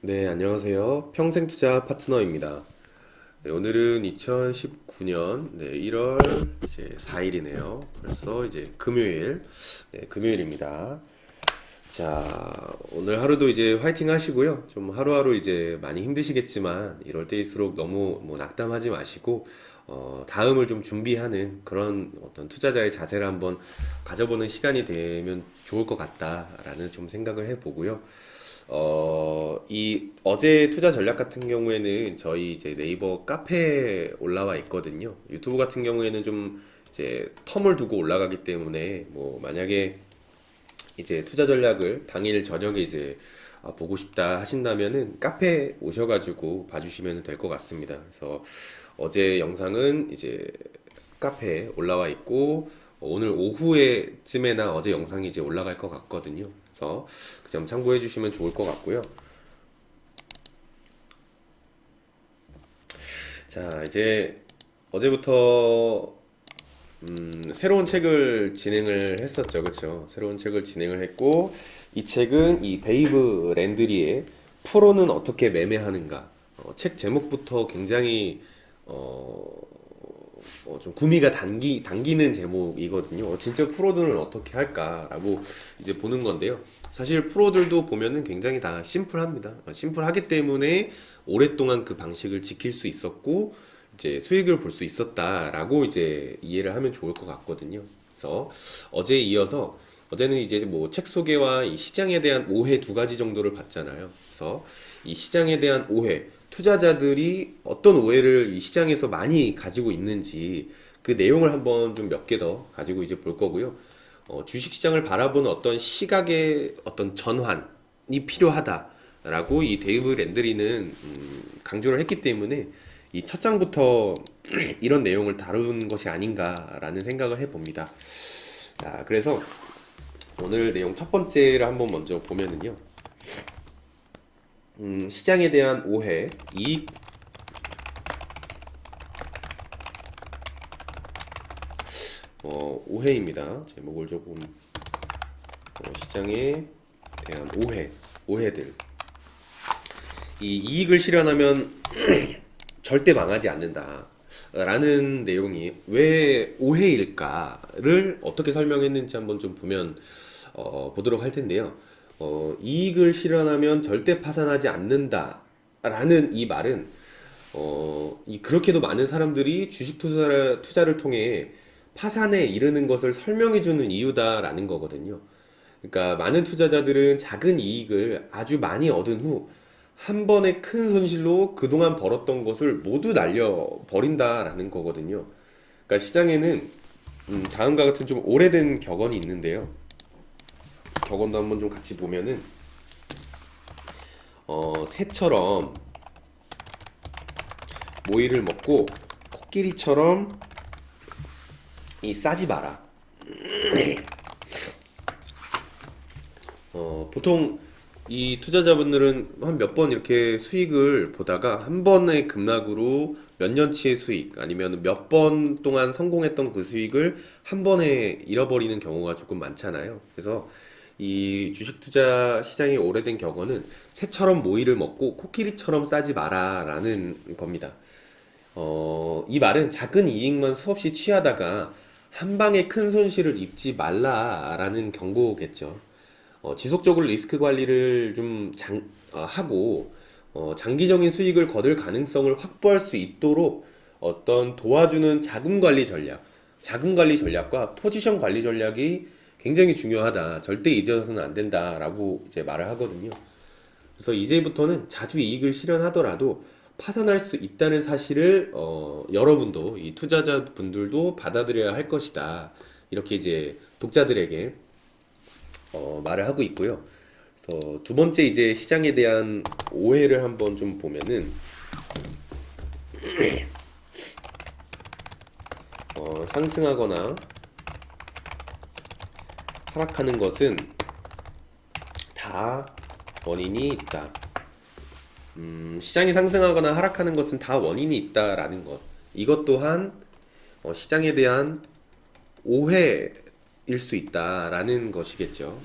네, 안녕하세요. 평생투자 파트너입니다. 네, 오늘은 2019년 1월 이제 4일이네요. 벌써 이제 금요일, 금요일입니다. 자, 오늘 하루도 이제 화이팅 하시고요. 좀 하루하루 이제 많이 힘드시겠지만 이럴 때일수록 너무 뭐 낙담하지 마시고 다음을 좀 준비하는 그런 어떤 투자자의 자세를 한번 가져보는 시간이 되면 좋을 것 같다라는 좀 생각을 해보고요. 이 어제 투자 전략 같은 경우에는 저희 이제 네이버 카페에 올라와 있거든요. 유튜브 같은 경우에는 좀 이제 텀을 두고 올라가기 때문에 뭐 만약에 이제 투자 전략을 당일 저녁에 이제 보고 싶다 하신다면은 카페 오셔가지고 봐주시면 될 것 같습니다. 그래서 어제 영상은 이제 카페에 올라와 있고 오늘 오후에쯤에나 어제 영상이 이제 올라갈 것 같거든요. 그래서 그 점 참고해 주시면 좋을 것 같고요. 자, 이제 어제부터 새로운 책을 진행을 했었죠. 그렇죠? 새로운 책을 진행을 했고 이 책은 이 데이브 랜드리의 프로는 어떻게 매매하는가 책 제목부터 굉장히 어, 좀 구미가 당기는 제목이거든요. 진짜 프로들은 어떻게 할까라고 이제 보는 건데요. 사실 프로들도 보면은 굉장히 다 심플합니다. 심플하기 때문에 오랫동안 그 방식을 지킬 수 있었고 이제 수익을 볼 수 있었다라고 이제 이해를 하면 좋을 것 같거든요. 그래서 어제에 이어서 어제는 이제 뭐 책 소개와 이 시장에 대한 오해 두 가지 정도를 봤잖아요. 그래서 이 시장에 대한 오해, 투자자들이 어떤 오해를 이 시장에서 많이 가지고 있는지 그 내용을 한번 좀 몇 개 더 가지고 이제 볼 거고요. 주식시장을 바라보는 어떤 시각의 어떤 전환이 필요하다라고 이 데이브 랜드리는 강조를 했기 때문에 이 첫 장부터 이런 내용을 다룬 것이 아닌가라는 생각을 해봅니다. 자, 그래서 오늘 내용 첫 번째를 한번 먼저 보면은요. 시장에 대한 오해, 이익, 오해입니다. 제목을 조금 시장에 대한 오해들. 이 이익을 실현하면 절대 망하지 않는다. 라는 내용이 왜 오해일까를 어떻게 설명했는지 한번 좀 보도록 할 텐데요. 이익을 실현하면 절대 파산하지 않는다. 라는 이 말은, 그렇게도 많은 사람들이 투자를 통해 파산에 이르는 것을 설명해주는 이유다라는 거거든요. 그러니까 많은 투자자들은 작은 이익을 아주 많이 얻은 후 한 번의 큰 손실로 그동안 벌었던 것을 모두 날려버린다라는 거거든요. 그러니까 시장에는 다음과 같은 좀 오래된 격언이 있는데요. 격언도 한번 좀 같이 보면은 새처럼 모이를 먹고 코끼리처럼 싸지 마라. 보통 이 투자자분들은 한 몇 번 이렇게 수익을 보다가 한 번의 급락으로 몇 년치의 수익 아니면 몇 번 동안 성공했던 그 수익을 한 번에 잃어버리는 경우가 조금 많잖아요. 그래서 이 주식 투자 시장이 오래된 격언은 새처럼 모이를 먹고 코끼리처럼 싸지 마라라는 겁니다. 이 말은 작은 이익만 수없이 취하다가 한 방에 큰 손실을 입지 말라라는 경고겠죠. 지속적으로 리스크 관리를 하고 장기적인 수익을 거둘 가능성을 확보할 수 있도록 어떤 도와주는 자금 관리 전략과 포지션 관리 전략이 굉장히 중요하다. 절대 잊어서는 안 된다라고 이제 말을 하거든요. 그래서 이제부터는 자주 이익을 실현하더라도 파산할 수 있다는 사실을 여러분도 이 투자자분들도 받아들여야 할 것이다. 이렇게 이제 독자들에게 말을 하고 있고요. 그래서 두 번째 이제 시장에 대한 오해를 한번 좀 보면은 상승하거나 하락하는 것은 다 원인이 있다. 시장이 상승하거나 하락하는 것은 다 원인이 있다라는 것. 이것 또한 시장에 대한 오해일 수 있다라는 것이겠죠.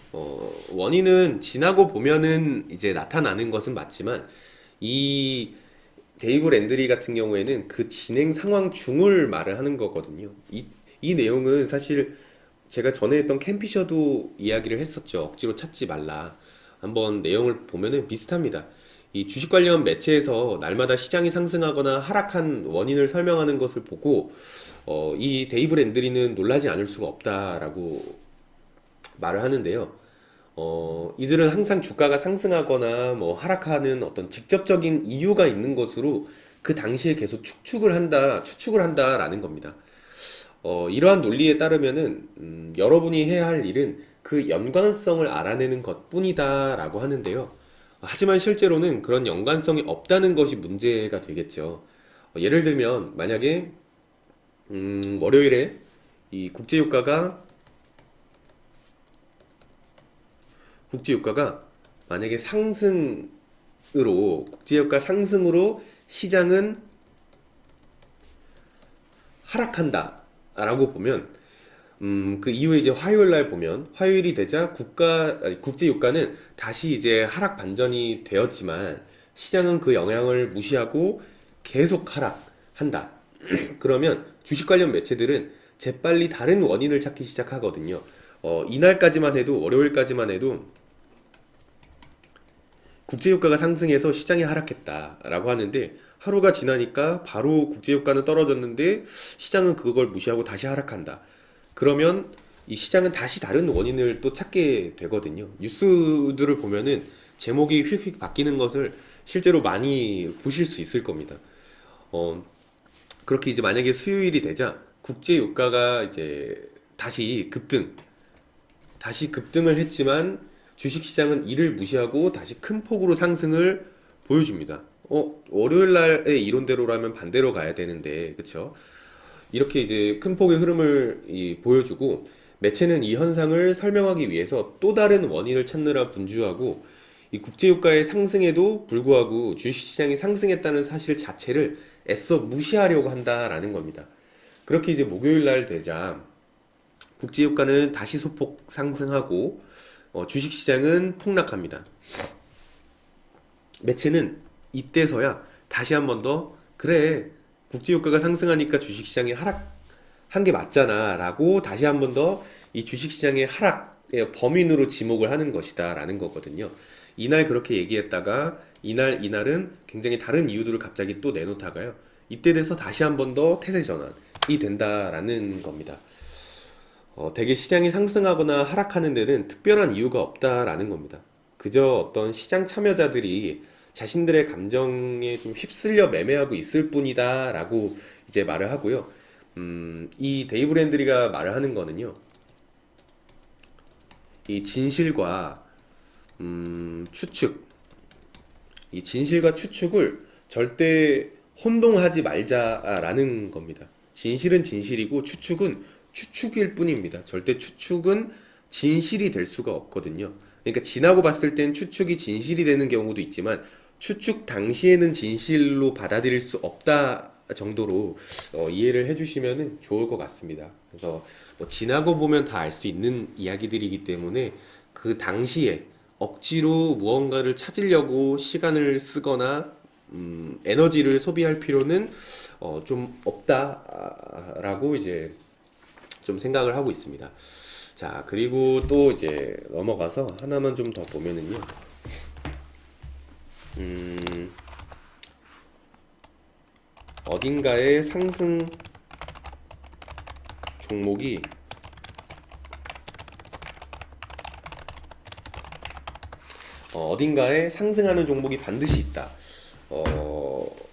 원인은 지나고 보면은 이제 나타나는 것은 맞지만 이 데이브 랜드리 같은 경우에는 그 진행 상황 중을 말을 하는 거거든요. 이 내용은 사실 제가 전에 했던 캠피셔도 이야기를 했었죠. 억지로 찾지 말라. 한번 내용을 보면은 비슷합니다. 이 주식 관련 매체에서 날마다 시장이 상승하거나 하락한 원인을 설명하는 것을 보고 이 데이브 랜드리는 놀라지 않을 수가 없다라고 말을 하는데요. 이들은 항상 주가가 상승하거나 뭐 하락하는 어떤 직접적인 이유가 있는 것으로 그 당시에 계속 추측을 한다라는 겁니다. 이러한 논리에 따르면은 여러분이 해야 할 일은 그 연관성을 알아내는 것뿐이다라고 하는데요. 하지만 실제로는 그런 연관성이 없다는 것이 문제가 되겠죠. 예를 들면 만약에 월요일에 이 국제유가가 만약에 국제유가 상승으로 시장은 하락한다라고 보면 그 이후에 이제 화요일 날 보면 화요일이 되자 국제유가는 다시 이제 하락 반전이 되었지만 시장은 그 영향을 무시하고 계속 하락한다. 그러면 주식 관련 매체들은 재빨리 다른 원인을 찾기 시작하거든요. 이날까지만 해도 월요일까지만 해도 국제유가가 상승해서 시장이 하락했다라고 하는데 하루가 지나니까 바로 국제유가는 떨어졌는데 시장은 그걸 무시하고 다시 하락한다. 그러면 이 시장은 다시 다른 원인을 또 찾게 되거든요. 뉴스들을 보면은 제목이 휙휙 바뀌는 것을 실제로 많이 보실 수 있을 겁니다. 그렇게 이제 만약에 수요일이 되자 국제유가가 이제 다시 급등을 했지만 주식시장은 이를 무시하고 다시 큰 폭으로 상승을 보여줍니다. 월요일 날의 이론대로라면 반대로 가야 되는데, 그쵸? 이렇게 이제 큰 폭의 흐름을 보여주고, 매체는 이 현상을 설명하기 위해서 또 다른 원인을 찾느라 분주하고, 이 국제유가의 상승에도 불구하고 주식시장이 상승했다는 사실 자체를 애써 무시하려고 한다라는 겁니다. 그렇게 이제 목요일 날 되자, 국제유가는 다시 소폭 상승하고, 주식시장은 폭락합니다. 매체는 이때서야 다시 한 번 더 그래 국제유가가 상승하니까 주식시장이 하락한 게 맞잖아 라고 다시 한 번 더 이 주식시장의 하락의 범인으로 지목을 하는 것이다 라는 거거든요. 이날 그렇게 얘기했다가 이날은 굉장히 다른 이유들을 갑자기 또 내놓다가요 이때 돼서 다시 한 번 더 태세 전환이 된다라는 겁니다. 대개 시장이 상승하거나 하락하는 데는 특별한 이유가 없다라는 겁니다. 그저 어떤 시장 참여자들이 자신들의 감정에 좀 휩쓸려 매매하고 있을 뿐이다라고 이제 말을 하고요. 이 데이브 랜드리가 말을 하는 거는요. 이 진실과 추측, 이 진실과 추측을 절대 혼동하지 말자라는 겁니다. 진실은 진실이고 추측은 추측일 뿐입니다. 절대 추측은 진실이 될 수가 없거든요. 그러니까 지나고 봤을 땐 추측이 진실이 되는 경우도 있지만 추측 당시에는 진실로 받아들일 수 없다 정도로 이해를 해주시면 좋을 것 같습니다. 그래서 뭐 지나고 보면 다 알 수 있는 이야기들이기 때문에 그 당시에 억지로 무언가를 찾으려고 시간을 쓰거나 에너지를 소비할 필요는 좀 없다라고 이제 좀 생각을 하고 있습니다. 자, 그리고 또 이제 넘어가서 하나만 좀 더 보면은요. 어딘가에 상승 종목이 어딘가에 상승하는 종목이 반드시 있다.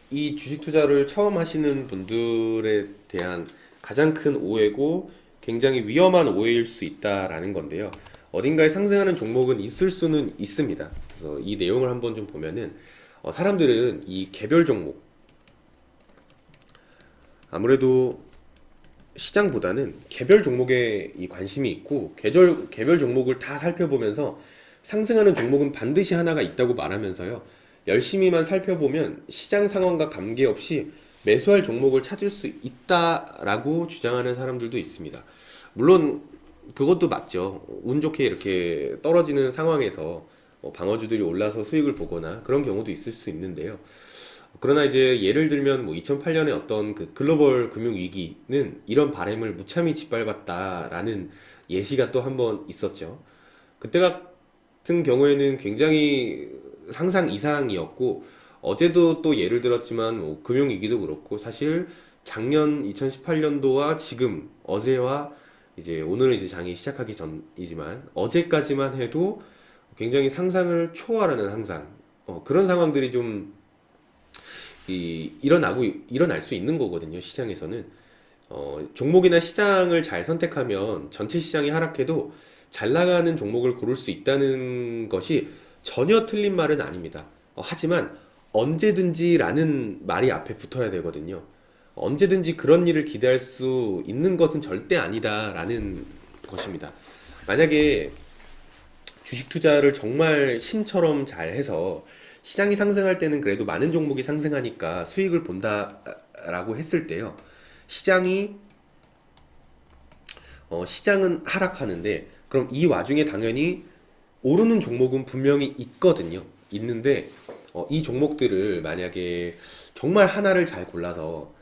이 주식 투자를 처음 하시는 분들에 대한 가장 큰 오해고 굉장히 위험한 오해일 수 있다라는 건데요. 어딘가에 상승하는 종목은 있을 수는 있습니다. 그래서 이 내용을 한번 좀 보면은 사람들은 이 개별 종목 아무래도 시장보다는 개별 종목에 이 관심이 있고 개별 종목을 다 살펴보면서 상승하는 종목은 반드시 하나가 있다고 말하면서요. 열심히만 살펴보면 시장 상황과 관계없이 매수할 종목을 찾을 수 있다라고 주장하는 사람들도 있습니다. 물론 그것도 맞죠. 운 좋게 이렇게 떨어지는 상황에서 방어주들이 올라서 수익을 보거나 그런 경우도 있을 수 있는데요. 그러나 이제 예를 들면 뭐 2008년에 어떤 그 글로벌 금융 위기는 이런 바램을 무참히 짓밟았다라는 예시가 또 한 번 있었죠. 그때 같은 경우에는 굉장히 상상 이상이었고, 어제도 또 예를 들었지만 뭐 금융 위기도 그렇고, 사실 작년 2018년도와 지금 어제와 이제 오늘은 이제 장이 시작하기 전이지만 어제까지만 해도 굉장히 상상을 초월하는 항상 그런 상황들이 좀 일어날 수 있는 거거든요. 시장에서는 종목이나 시장을 잘 선택하면 전체 시장이 하락해도 잘 나가는 종목을 고를 수 있다는 것이 전혀 틀린 말은 아닙니다. 하지만 언제든지라는 말이 앞에 붙어야 되거든요. 언제든지 그런 일을 기대할 수 있는 것은 절대 아니다라는 것입니다. 만약에 주식 투자를 정말 신처럼 잘 해서 시장이 상승할 때는 그래도 많은 종목이 상승하니까 수익을 본다라고 했을 때요. 시장이 시장은 하락하는데 그럼 이 와중에 당연히 오르는 종목은 분명히 있거든요. 있는데 이 종목들을 만약에 정말 하나를 잘 골라서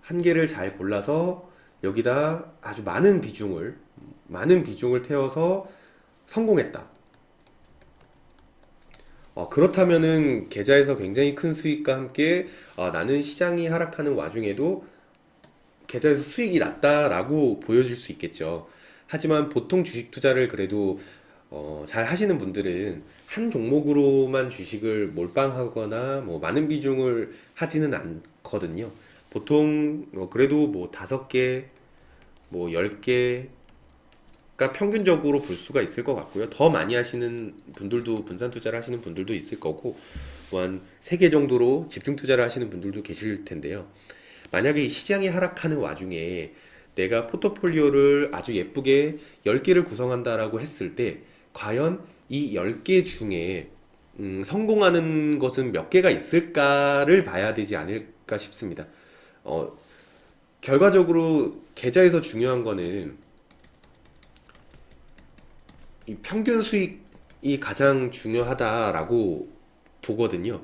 한 개를 잘 골라서 여기다 아주 많은 비중을 태워서 성공했다. 그렇다면은 계좌에서 굉장히 큰 수익과 함께 나는 시장이 하락하는 와중에도 계좌에서 수익이 났다라고 보여질 수 있겠죠. 하지만 보통 주식 투자를 그래도 잘 하시는 분들은 한 종목으로만 주식을 몰빵하거나 뭐 많은 비중을 하지는 않거든요. 보통 그래도 뭐 5개, 뭐 10개, 가 평균적으로 볼 수가 있을 것 같고요. 더 많이 하시는 분들도 분산 투자를 하시는 분들도 있을 거고 또한 3개 정도로 집중 투자를 하시는 분들도 계실 텐데요. 만약에 이 시장이 하락하는 와중에 내가 포트폴리오를 아주 예쁘게 10개를 구성한다라고 했을 때 과연 이 10개 중에 성공하는 것은 몇 개가 있을까를 봐야 되지 않을까 싶습니다. 어, 결과적으로 계좌에서 중요한 거는 이 평균 수익이 가장 중요하다라고 보거든요.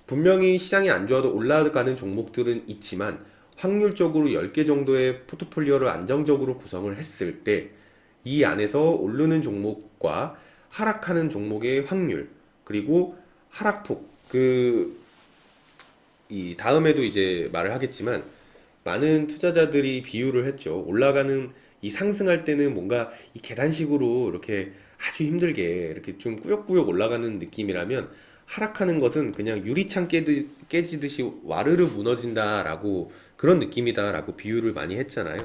분명히 시장이 안 좋아도 올라가는 종목들은 있지만 확률적으로 10개 정도의 포트폴리오를 안정적으로 구성을 했을 때 이 안에서 오르는 종목과 하락하는 종목의 확률 그리고 하락폭 이 다음에도 이제 말을 하겠지만 많은 투자자들이 비유를 했죠. 올라가는 이 상승할 때는 뭔가 이 계단식으로 이렇게 아주 힘들게 이렇게 좀 꾸역꾸역 올라가는 느낌이라면 하락하는 것은 그냥 유리창 깨지듯이 와르르 무너진다라고 그런 느낌이다라고 비유를 많이 했잖아요.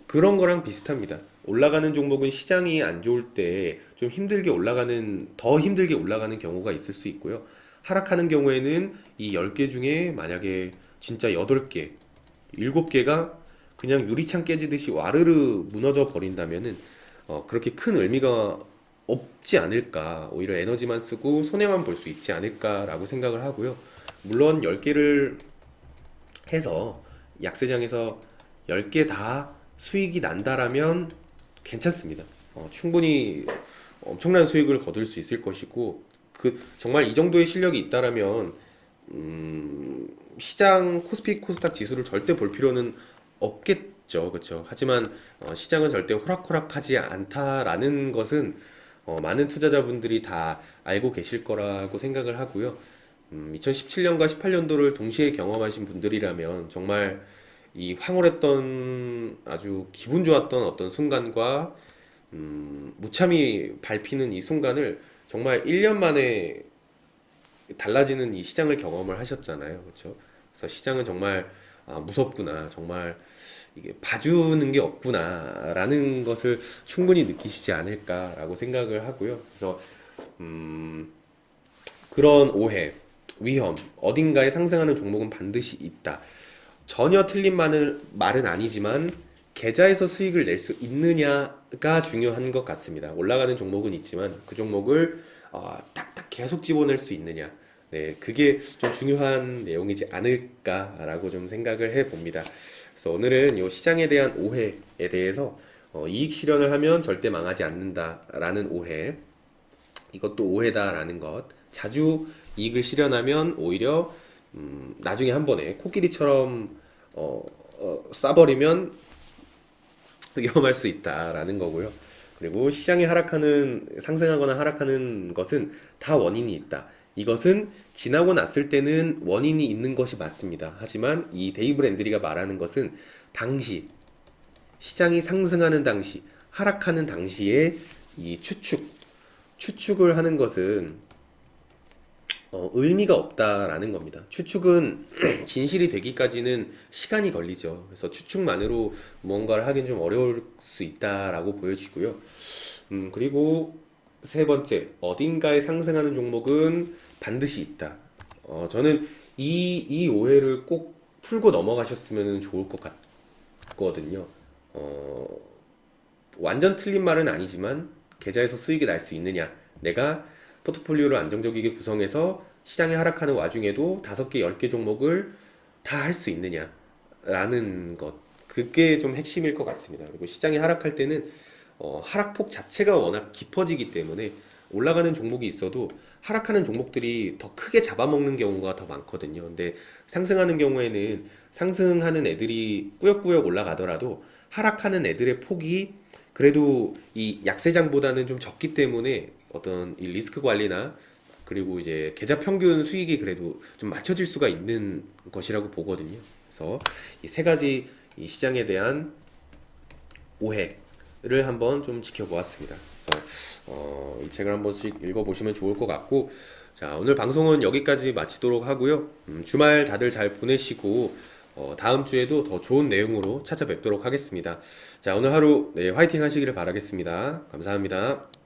그런 거랑 비슷합니다. 올라가는 종목은 시장이 안 좋을 때 좀 더 힘들게 올라가는 경우가 있을 수 있고요. 하락하는 경우에는 이 10개 중에 만약에 진짜 8개, 7개가 그냥 유리창 깨지듯이 와르르 무너져 버린다면은 그렇게 큰 의미가 없지 않을까. 오히려 에너지만 쓰고 손해만 볼 수 있지 않을까라고 생각을 하고요. 물론 10개를 해서 약세장에서 10개 다 수익이 난다라면 괜찮습니다. 충분히 엄청난 수익을 거둘 수 있을 것이고 정말 이 정도의 실력이 있다라면 시장 코스피 코스닥 지수를 절대 볼 필요는 없겠죠. 그렇죠? 하지만 시장은 절대 호락호락하지 않다라는 것은 많은 투자자분들이 다 알고 계실 거라고 생각을 하고요. 2017년과 18년도를 동시에 경험하신 분들이라면 정말 이 황홀했던 아주 기분 좋았던 어떤 순간과 무참히 밟히는 이 순간을 정말 1년 만에 달라지는 이 시장을 경험을 하셨잖아요. 그렇죠? 그래서 시장은 정말 무섭구나. 정말 이게 봐주는 게 없구나라는 것을 충분히 느끼시지 않을까라고 생각을 하고요. 그래서 그런 오해, 위험, 어딘가에 상승하는 종목은 반드시 있다. 전혀 틀린 말은 아니지만 계좌에서 수익을 낼 수 있느냐가 중요한 것 같습니다. 올라가는 종목은 있지만 그 종목을 딱딱 계속 집어낼 수 있느냐. 네, 그게 좀 중요한 내용이지 않을까라고 좀 생각을 해봅니다. 그래서 오늘은 이 시장에 대한 오해에 대해서 이익 실현을 하면 절대 망하지 않는다라는 오해. 이것도 오해다라는 것. 자주 이익을 실현하면 오히려 나중에 한 번에 코끼리처럼 싸버리면 위험할 수 있다라는 거고요. 그리고 시장이 상승하거나 하락하는 것은 다 원인이 있다. 이것은 지나고 났을 때는 원인이 있는 것이 맞습니다. 하지만 이 데이브 랜드리가 말하는 것은 당시, 시장이 상승하는 당시, 하락하는 당시에 이 추측을 하는 것은 의미가 없다라는 겁니다. 추측은 진실이 되기까지는 시간이 걸리죠. 그래서 추측만으로 무언가를 하긴 좀 어려울 수 있다라고 보여지고요. 그리고 세 번째, 어딘가에 상승하는 종목은 반드시 있다. 저는 이 오해를 꼭 풀고 넘어가셨으면 좋을 것 같거든요. 어, 완전 틀린 말은 아니지만 계좌에서 수익이 날 수 있느냐? 내가 포트폴리오를 안정적이게 구성해서 시장이 하락하는 와중에도 5개, 10개 종목을 다 할 수 있느냐? 라는 것. 그게 좀 핵심일 것 같습니다. 그리고 시장이 하락할 때는 하락폭 자체가 워낙 깊어지기 때문에 올라가는 종목이 있어도 하락하는 종목들이 더 크게 잡아먹는 경우가 더 많거든요. 근데 상승하는 경우에는 상승하는 애들이 꾸역꾸역 올라가더라도 하락하는 애들의 폭이 그래도 이 약세장보다는 좀 적기 때문에 어떤 이 리스크 관리나 그리고 이제 계좌 평균 수익이 그래도 좀 맞춰질 수가 있는 것이라고 보거든요. 그래서 이 세 가지 이 시장에 대한 오해를 한번 좀 지켜보았습니다. 그래서 이 책을 한 번씩 읽어보시면 좋을 것 같고, 자, 오늘 방송은 여기까지 마치도록 하고요. 주말 다들 잘 보내시고 다음 주에도 더 좋은 내용으로 찾아뵙도록 하겠습니다. 자, 오늘 하루 네, 화이팅 하시기를 바라겠습니다. 감사합니다.